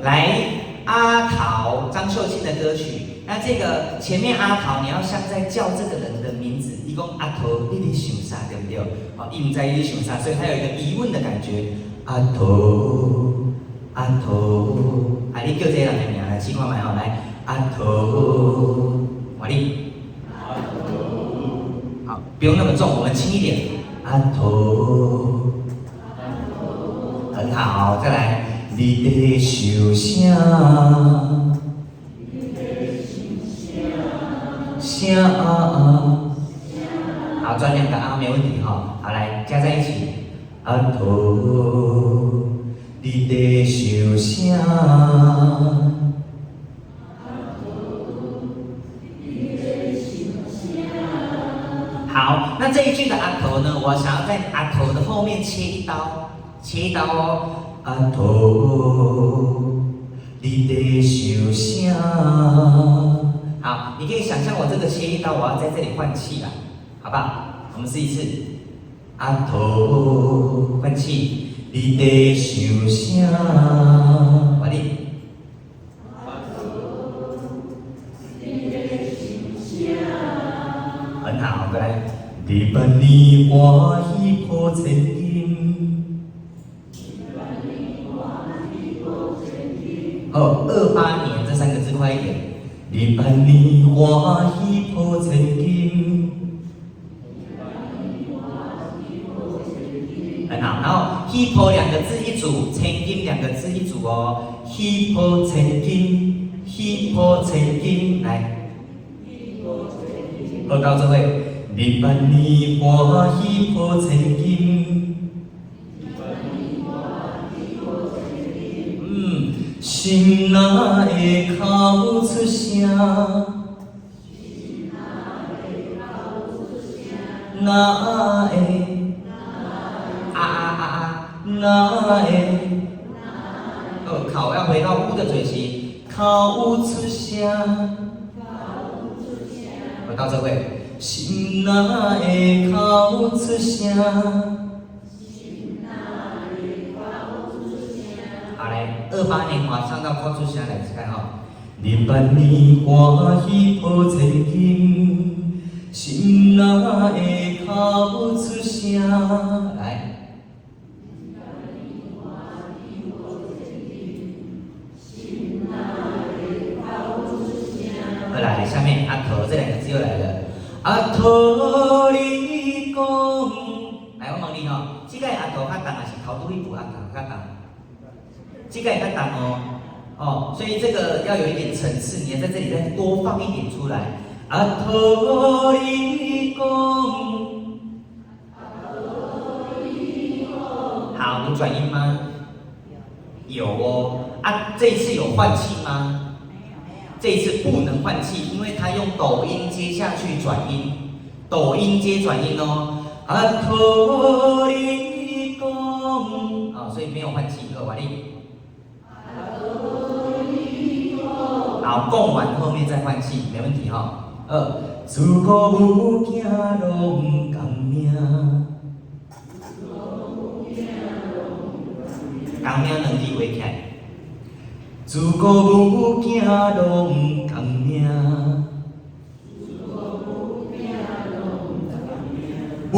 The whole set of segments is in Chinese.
来，阿桃，张秀清的歌曲。那这个前面阿桃，你要像在叫这个人的名字，一共阿桃，你在想啥，对不对？哦，伊唔知你在想啥，所以他有一个疑问的感觉。阿桃，阿桃，啊，你叫这个人的名来，试看卖吼，来，阿桃，我你。好，不用那么重，我们轻一点。阿桃，很好，再来，你在想啥？啥？好，转两个啊，没问题哈。好，来加在一起。阿桃，你在想啥？好，那这一句的阿头呢？我想要在阿头的后面切一刀哦。阿头，你在想啥？好，你可以想象我这个切一刀，我要在这里换气啦，好不好？我们试一次。阿头，换气，你在想啥？我你。很好，再来。你伴你欢喜抱千金。好，28年这3个字快一点。你伴你欢喜抱千金。很好，然后喜抱2个字一组，千金2个字一组哦。喜抱千金，喜抱千金，来。好，到这位。你伴你欢喜抱千金。心哪会哭出声？哪会？哪会？口要回到乌的嘴型，哭出声。我到这位。心哪会哭出声？好嘞，28年华唱到哭出声来看哈。你伴你欢喜抱千金，心哪会哭出声？来。好来，下面阿头这2个字又来了。阿桃你讲，来我问你吼，这个阿桃较重还是头拄迄部阿桃较重？这个较重哦，所以这个要有一点层次，你要在这里再多放一点出来。阿桃你讲，好，有转音吗？有哦。啊，这一次有换气吗？这一次不能换气，因为他用抖音接下去转音，抖音接转音哦。阿桃你讲，啊，所以没有换气。完力。好，讲完后面再换气，没问题哈。自古有囝拢共命，共命2字画起来。自古有囝拢共命，有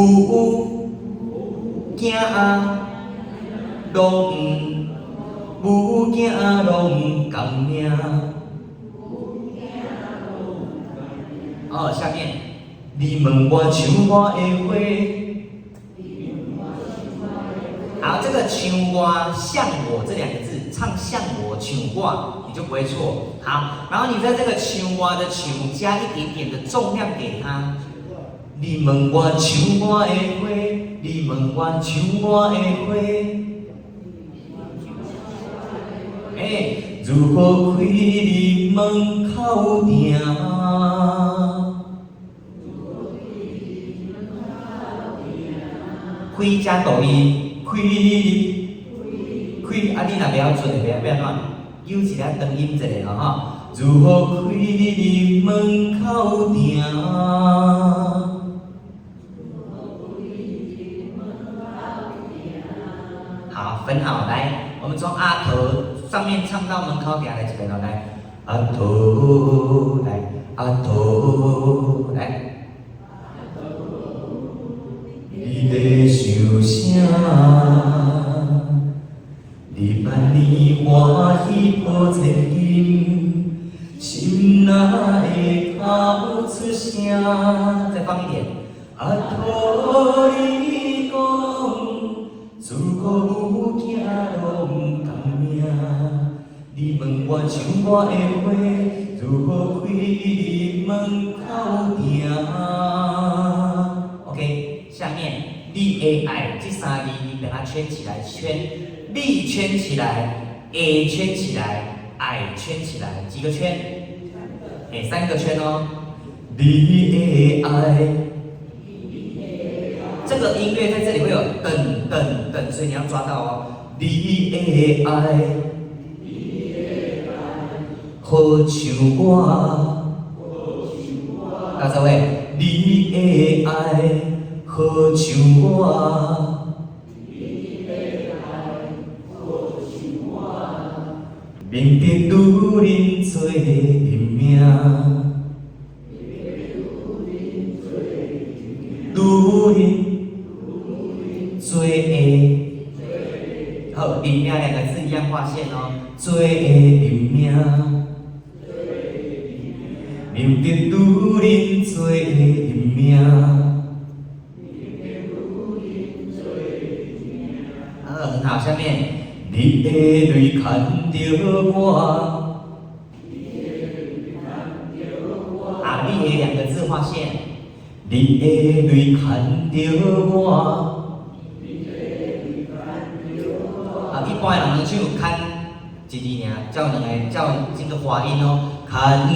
囝拢共命。下面你问我像我的花。好，这个像我像我这2个字，唱像我像我，你就不会错。好，然后你在这个像我的像加一点点的重量给它。你问我像我的花，你问我像我的花。如何开你门口埕？开加抖音，开，啊！你若不要准，不要怎？有一个长音一个咯吼。如何开你门口埕？好，分好来，我们从阿头上面。面唱到门口，行来一遍哦，来，阿头来，阿头来。你在想啥？你万年欢喜抱千金，心内会哭出声。再放一点。阿土你讲，自古有囝拢同命。你问我像我的花，如何开门口埕 ？OK， 下面你的爱这三字，你把它圈起来，圈。力圈起来 ，A 圈起来 ，I 圈起来，几个圈？哎，3个圈哦。你的爱，这个音乐在这里会有噔噔噔，所以你要抓到哦。你的爱，好像我，大家位，你的爱，好像我。明明女人做人命，女人做的，好，人命2个字一样划线哦，做的人命，明明女人做的人命。很好，下面。你的泪看着我，啊，你的2个字划线。你的泪看着我，啊，一般人唱看一字尔，叫2个叫这个滑音哦，看着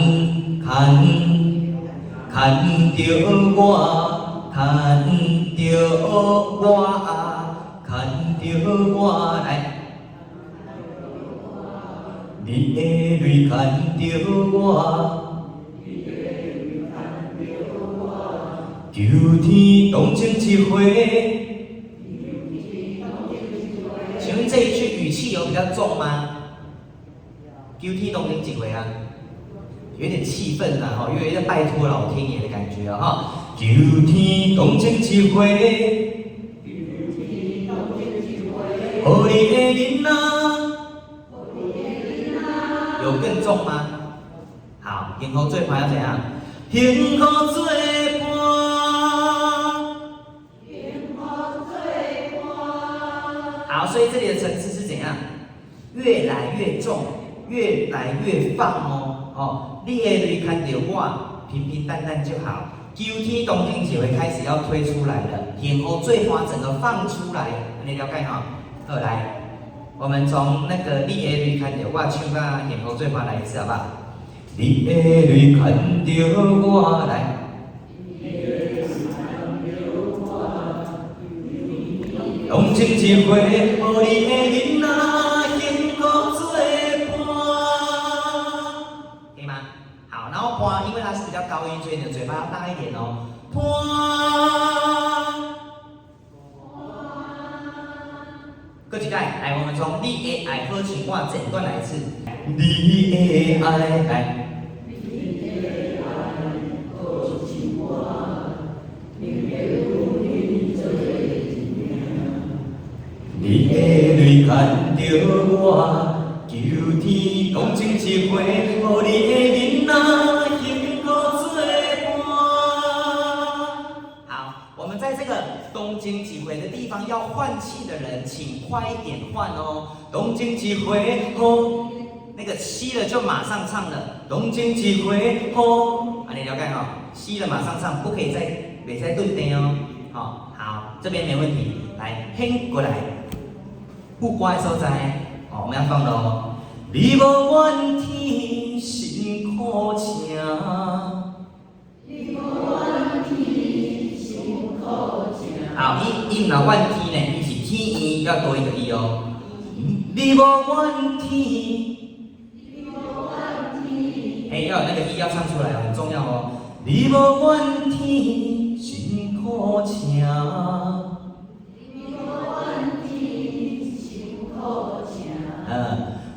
我，看着我，看着我，来。你的泪看着我，求天同情一回。请问这一句语气有比较重吗？求天同情一回啊，有点气愤呐，哈，有点拜托老天爷的感觉啊，哈。求天同情一回，互你的囡仔。有更重吗？好，幸福做伴要怎样？幸福做伴，好，所以这里的层次是怎样？越来越重，越来越放哦。哦，你的泪看着我，平平淡淡就好。秋天、冬天就会开始要推出来了，幸福做伴整个放出来，你了解哈？好，来。我们从那个你的泪看着我唱到幸福做伴来一次好不好？你的泪看着我来。同情一回，互你的囡仔幸福做伴，可以吗？好，然后伴，因为它是比较高音，所以你的嘴巴要大一点哦。过几代，来，我们从你的爱好像我整段来一次。你的爱，来。你的泪看着我，求天同情一回，互你的囡仔幸福做伴。好，我们在这个东京几回的地方要换气的人，请快一点换哦。东京几回吼，那个吸了就马上唱了。东京几回吼，啊，你了解哈？吸了马上唱，不可以别再顿点哦。好，好，这边没问题。来，嘿，过来。不乖所在，哦，我们要放咯。你无怨天，辛苦请。你无怨天，辛苦请。好，伊唔若怨天呢，伊是天伊要多一个伊哦。你无怨天，你无怨天。哎，要有那个伊要唱出来哦，很重要哦。你无怨天，辛苦请。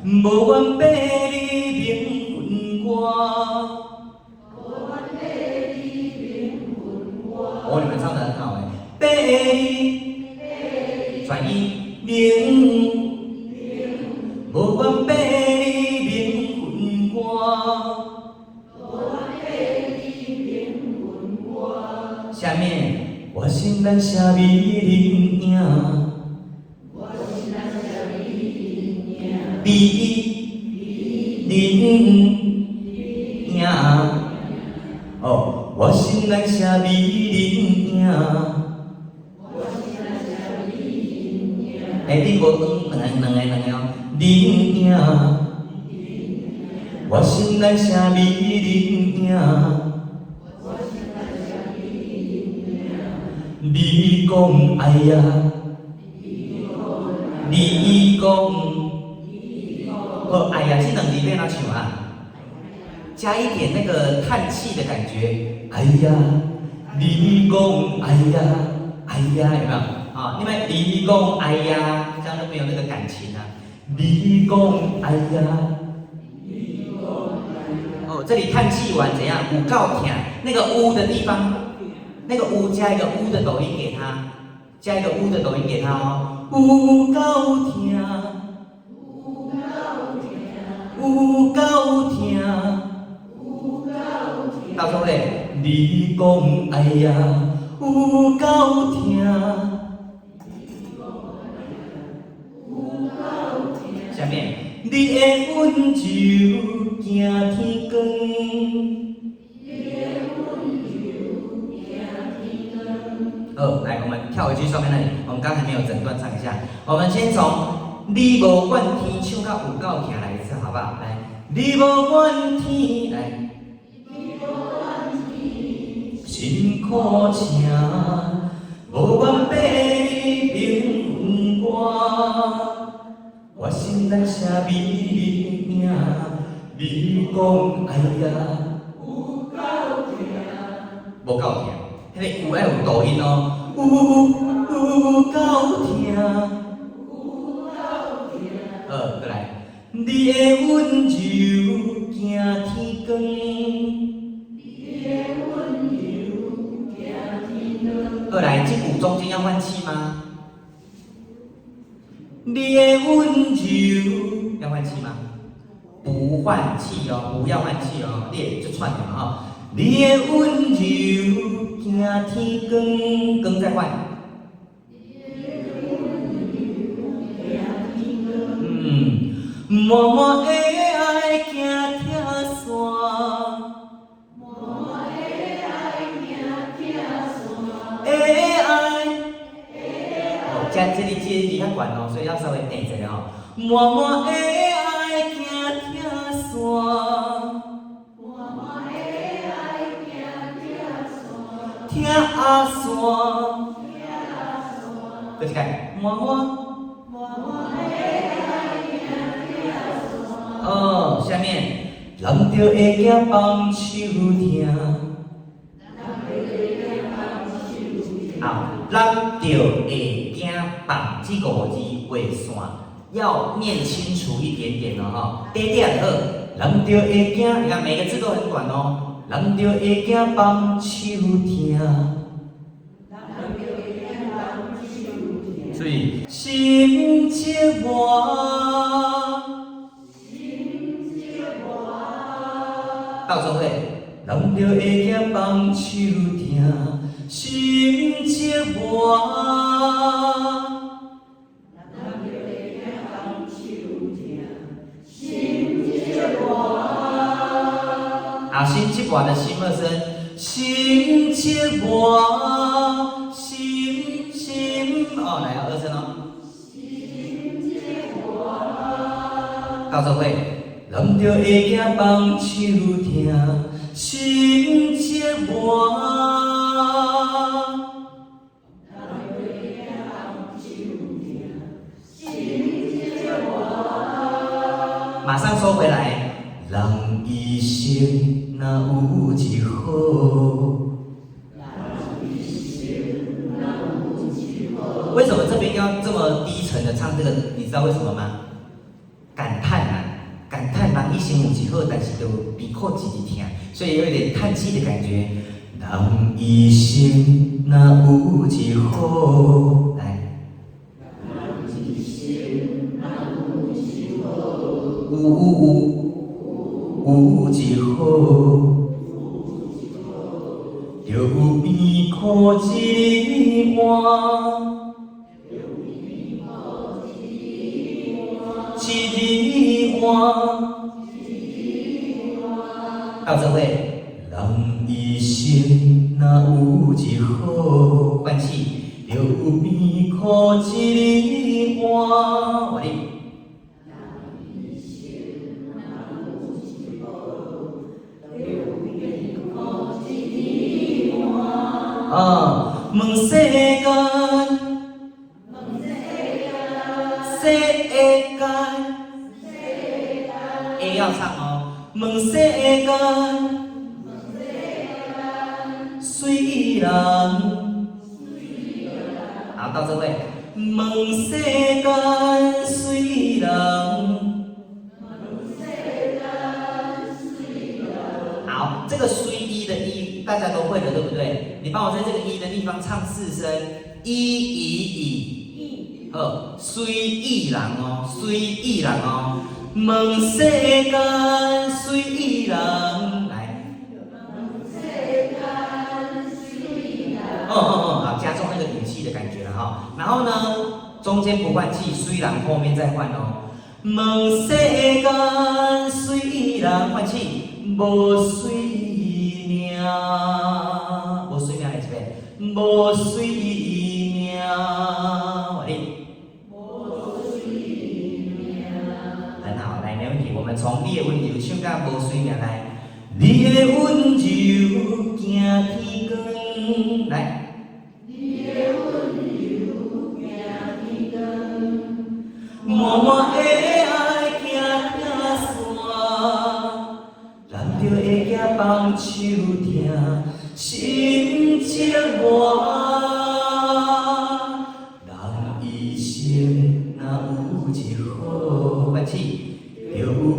无缘白日明昏我。哦，你们唱得很好哎。白日转音明，无缘白日明昏我。下面我心难写美人影。美人影，哦，我心内写美人影。哎，你无两个哦，人影，我心内写美人影。你讲哎呀，你讲。哦，哎呀，这两字要哪唱啊？加一点那个叹气的感觉。哎呀，你讲哎呀，哎呀，有没有？啊，因为你讲哎呀，这样就没有那个感情啊。你讲哎呀，哦，这里叹气完怎样？有够甜，那个呜的地方，那个呜加一个呜的抖音给他，加一个呜的抖音给他哦。有够甜。有够疼，到时候嘞，你讲哎呀，有够疼。下面，你的温柔行天光。好，来，我们跳回去上面那里，我们刚才没有整段唱一下，我们先从。你无怨天，唱到有够疼来一次，好不好？来，你无怨天，来。辛苦请，无怨白日明昏我。我心内写美人影，你讲哎呀，有够疼，无够疼，迄个有爱有抖音哦，有够疼。再来，你的温柔行天光。再来，这鼓中间要换气吗？你的温柔要换气吗？不换气哦，不要换气哦，列就串了哈。你的温柔行天光，光再换。默默的爱行铁线，默默的爱行铁线，的爱，哦，这里字较悬哦，所以要稍微垫一下哦。默默的爱行铁线，默默的爱行铁线，铁线，再一遍，默默。哦，下面，人着会惊放手疼。好，人着会惊放这五字画线，要念清楚一点点哦哈。第一点好，人着会惊，你看每个字都很短哦。人着会惊放手疼。所以心切我。到时候会，人着会惊放手疼，心切我。人着会惊放手疼，心切我。啊，心切我的心二声，心切我，心哦，来二声哦。心切我。到时候会。人着会惊放手疼，心切我。人着会惊放手疼，心切我。马上收回来，人一生哪有一好？为什么这边要这么低沉的唱这个？你知道为什么吗？感叹啊！靠自己听，所以有一点叹气的感觉。人一生若有一好，来。有一好，就变苦一碗，一碗。到这位，人一生若有一好，换气，就变苦一碗。我哩。问世间，世间，要唱哦。问世间，水人，好，到这位。问世间，水人。好，这个虽一的一大家都会了，对不对？你帮我在这个一的地方唱四声，一，虽一人哦，虽一人哦。问世间虽一人，来。好，加重那个语气的感觉了哈。然后呢，中间不换气，虽然后面再换哦。问世间虽然换气。无水命，无水命来一遍，无水命，我哩。很好，来，没问题。我们从你的温柔唱到无水命来，你的温柔行天光，来。你的温柔行天光，默默的爱行线。就会惊放手疼，心情热。人一生若有一好，换气，就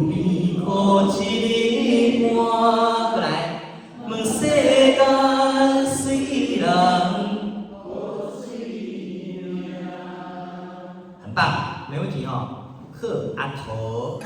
变苦一碗。过来，问世间谁人？很棒，没问题哦。贺阿头。